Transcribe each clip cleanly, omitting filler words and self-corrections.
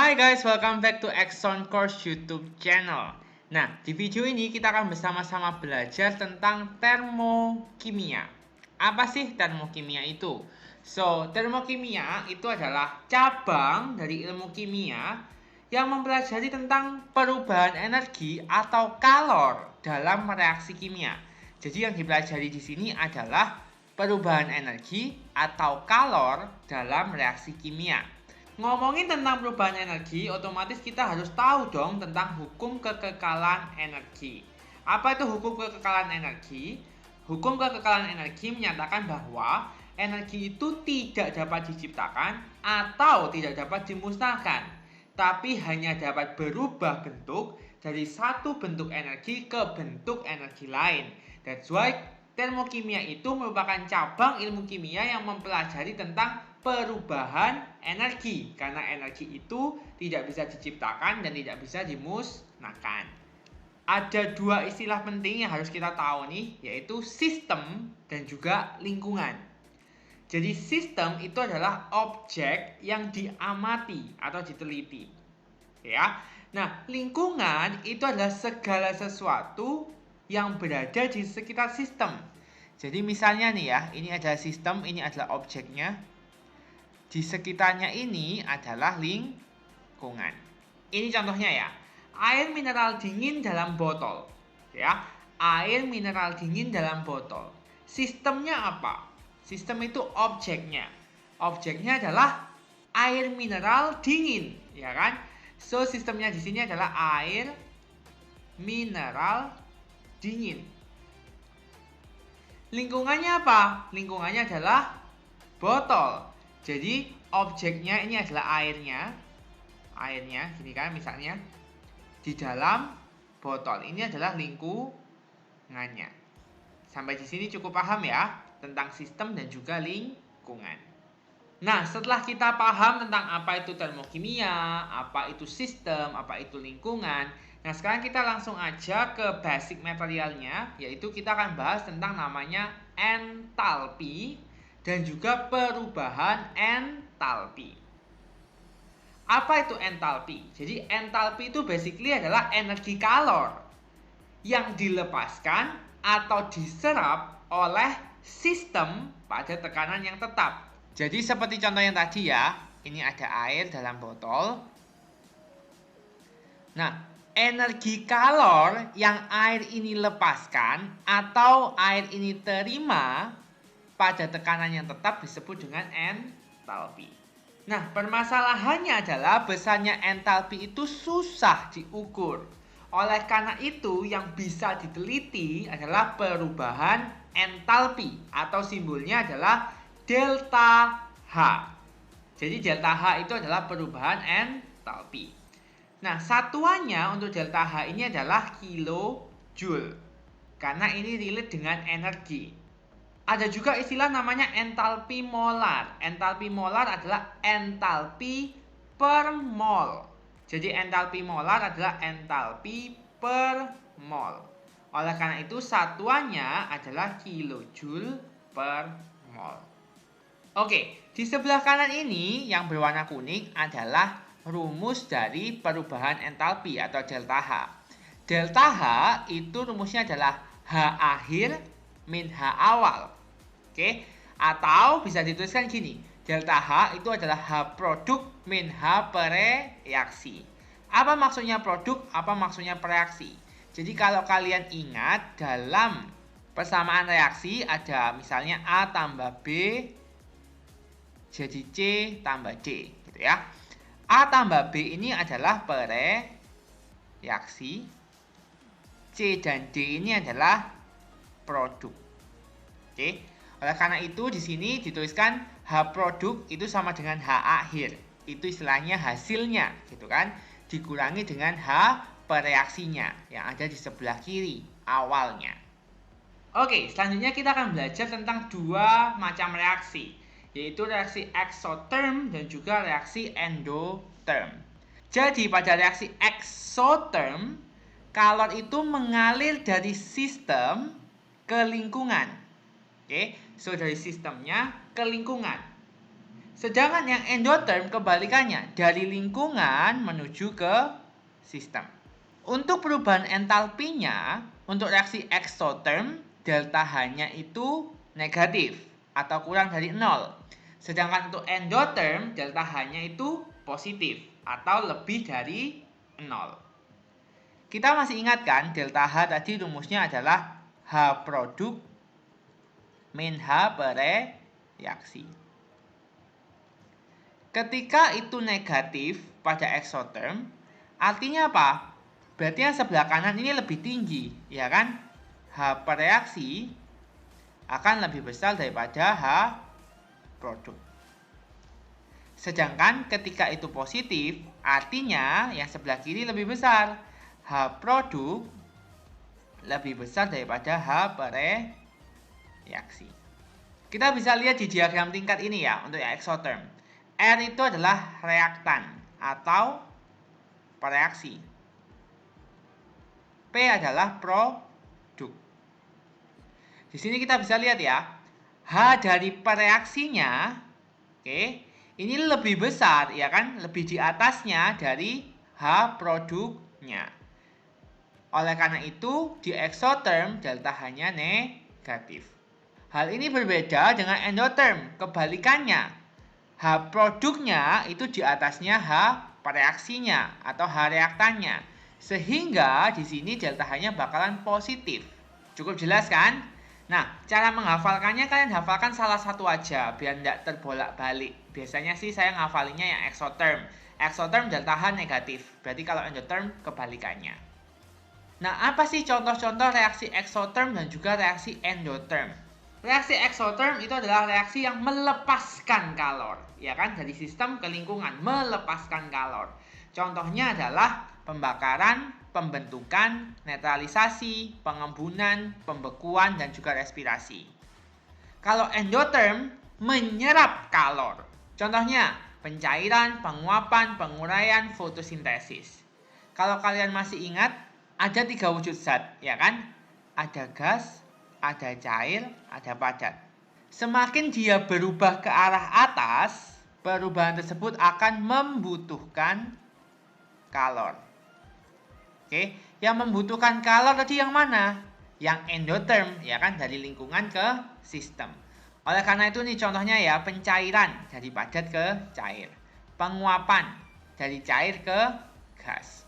Hai guys, welcome back to Exxon Course YouTube channel. Nah, di video ini kita akan bersama-sama belajar tentang termokimia. Apa sih termokimia itu? Termokimia itu adalah cabang dari ilmu kimia yang mempelajari tentang perubahan energi atau kalor dalam reaksi kimia. Jadi yang dipelajari di sini adalah perubahan energi atau kalor dalam reaksi kimia. Ngomongin tentang perubahan energi, otomatis kita harus tahu dong tentang hukum kekekalan energi. Apa itu hukum kekekalan energi? Hukum kekekalan energi menyatakan bahwa energi itu tidak dapat diciptakan atau tidak dapat dimusnahkan, tapi hanya dapat berubah bentuk dari satu bentuk energi ke bentuk energi lain. That's why termokimia itu merupakan cabang ilmu kimia yang mempelajari tentang perubahan energi, karena energi itu tidak bisa diciptakan dan tidak bisa dimusnahkan. Ada dua istilah penting yang harus kita tahu nih, yaitu sistem dan juga lingkungan. Jadi sistem itu adalah objek yang diamati atau diteliti, ya. Nah, lingkungan itu adalah segala sesuatu yang berada di sekitar sistem. Jadi misalnya nih ya, ini adalah sistem, ini adalah objeknya. Di sekitarnya ini adalah lingkungan. Ini contohnya ya. Air mineral dingin dalam botol. Ya, air mineral dingin dalam botol. Sistemnya apa? Sistem itu objeknya. Objeknya adalah air mineral dingin, ya kan? So, sistemnya di sini adalah air mineral dingin. Lingkungannya apa? Lingkungannya adalah botol. Jadi objeknya ini adalah airnya, gini kan misalnya di dalam botol. Ini adalah lingkungannya. Sampai di sini cukup paham ya tentang sistem dan juga lingkungan. Nah, setelah kita paham tentang apa itu termokimia, apa itu sistem, apa itu lingkungan, nah sekarang kita langsung aja ke basic materialnya, yaitu kita akan bahas tentang namanya entalpi dan juga perubahan entalpi. Apa itu entalpi? Jadi entalpi itu basically adalah energi kalor yang dilepaskan atau diserap oleh sistem pada tekanan yang tetap. Jadi seperti contoh yang tadi ya, ini ada air dalam botol. Nah, energi kalor yang air ini lepaskan atau air ini terima pada tekanan yang tetap disebut dengan entalpi. Nah, permasalahannya adalah besarnya entalpi itu susah diukur. Oleh karena itu, yang bisa diteliti adalah perubahan entalpi atau simbolnya adalah delta H. Jadi delta H itu adalah perubahan entalpi. Nah, satuannya untuk delta H ini adalah kilojoule. Karena ini relate dengan energi. Ada juga istilah namanya entalpi molar. Entalpi molar adalah entalpi per mol. Jadi entalpi molar adalah entalpi per mol. Oleh karena itu satuannya adalah kilojoule per mol. Oke, di sebelah kanan ini yang berwarna kuning adalah rumus dari perubahan entalpi atau delta H. Delta H itu rumusnya adalah H akhir min H awal. Oke, atau bisa dituliskan gini, delta H itu adalah H produk min H pereaksi. Apa maksudnya produk, apa maksudnya pereaksi? Jadi kalau kalian ingat dalam persamaan reaksi ada misalnya A tambah B jadi C tambah D gitu ya. A tambah B ini adalah pereaksi, C dan D ini adalah produk. Oke. Oleh karena itu di sini dituliskan H produk itu sama dengan H akhir. Itu istilahnya hasilnya gitu kan. Dikurangi dengan H pereaksinya yang ada di sebelah kiri awalnya. Oke, selanjutnya kita akan belajar tentang dua macam reaksi, yaitu reaksi exotherm dan juga reaksi endotherm. Jadi pada reaksi exotherm, kalor itu mengalir dari sistem ke lingkungan. Oke, so dari sistemnya ke lingkungan. Sedangkan yang endotherm kebalikannya, dari lingkungan menuju ke sistem. Untuk perubahan entalpinya, untuk reaksi eksotherm, delta H-nya itu negatif atau kurang dari 0. Sedangkan untuk endotherm, delta H-nya itu positif atau lebih dari 0. Kita masih ingat kan, delta H tadi rumusnya adalah H produk min H bereaksi. Ketika itu negatif pada eksotherm, artinya apa? Berarti yang sebelah kanan ini lebih tinggi, ya kan? H bereaksi akan lebih besar daripada H produk. Sedangkan ketika itu positif, artinya yang sebelah kiri lebih besar. H produk lebih besar daripada H bereaksi. Kita bisa lihat di diagram tingkat ini ya, untuk yang eksotherm. R itu adalah reaktan atau pereaksi. P adalah produk. Di sini kita bisa lihat ya, H dari pereaksinya, oke, ini lebih besar, ya kan? Lebih di atasnya dari H produknya. Oleh karena itu, di eksotherm delta H-nya negatif. Hal ini berbeda dengan endotherm, kebalikannya. H produknya itu di atasnya H pereaksinya atau H reaktannya. Sehingga di sini delta H-nya bakalan positif. Cukup jelas kan? Nah, cara menghafalkannya kalian hafalkan salah satu aja biar tidak terbolak-balik. Biasanya sih saya ngafalinya yang eksotherm. Eksotherm delta H negatif. Berarti kalau endotherm kebalikannya. Nah, apa sih contoh-contoh reaksi eksotherm dan juga reaksi endotherm? Reaksi eksotherm itu adalah reaksi yang melepaskan kalor, ya kan, dari sistem ke lingkungan, melepaskan kalor. Contohnya adalah pembakaran, pembentukan, netralisasi, pengembunan, pembekuan, dan juga respirasi. Kalau endotherm menyerap kalor. Contohnya pencairan, penguapan, penguraian, fotosintesis. Kalau kalian masih ingat, ada 3 wujud zat, ya kan? Ada gas, ada cair, ada padat. Semakin dia berubah ke arah atas, perubahan tersebut akan membutuhkan kalor. Oke, yang membutuhkan kalor tadi yang mana? Yang endotherm, ya kan, dari lingkungan ke sistem. Oleh karena itu nih contohnya ya, pencairan dari padat ke cair. Penguapan dari cair ke gas.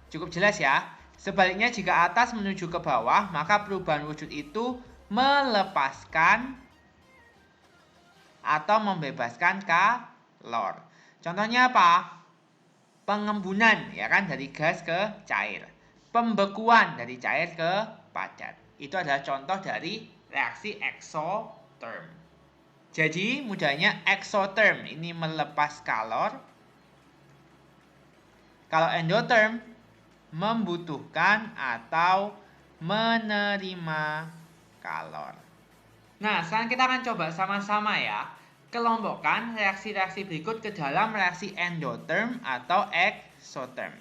Cukup jelas ya? Sebaliknya jika atas menuju ke bawah, maka perubahan wujud itu melepaskan atau membebaskan kalor. Contohnya apa? Pengembunan, ya kan, dari gas ke cair. Pembekuan dari cair ke padat. Itu adalah contoh dari reaksi eksotherm. Jadi mudahnya eksotherm ini melepas kalor. Kalau endotherm membutuhkan atau menerima kalor. Nah, sekarang kita akan coba sama-sama ya, kelompokkan reaksi-reaksi berikut ke dalam reaksi endotherm atau eksotherm.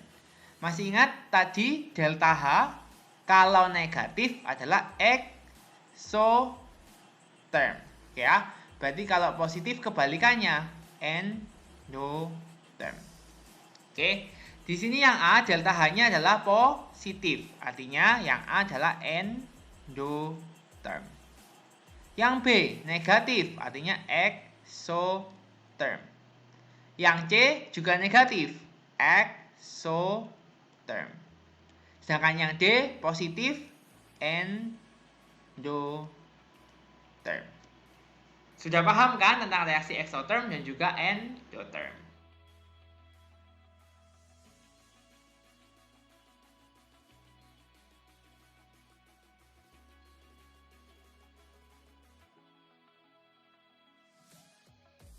Masih ingat tadi delta H kalau negatif adalah eksotherm, ya. Berarti kalau positif kebalikannya endotherm. Oke. Di sini yang A delta H-nya adalah positif, artinya yang A adalah endotherm. Yang B negatif, artinya eksotherm. Yang C juga negatif, eksotherm. Sedangkan yang D positif, endotherm. Sudah paham kan tentang reaksi eksotherm dan juga endotherm?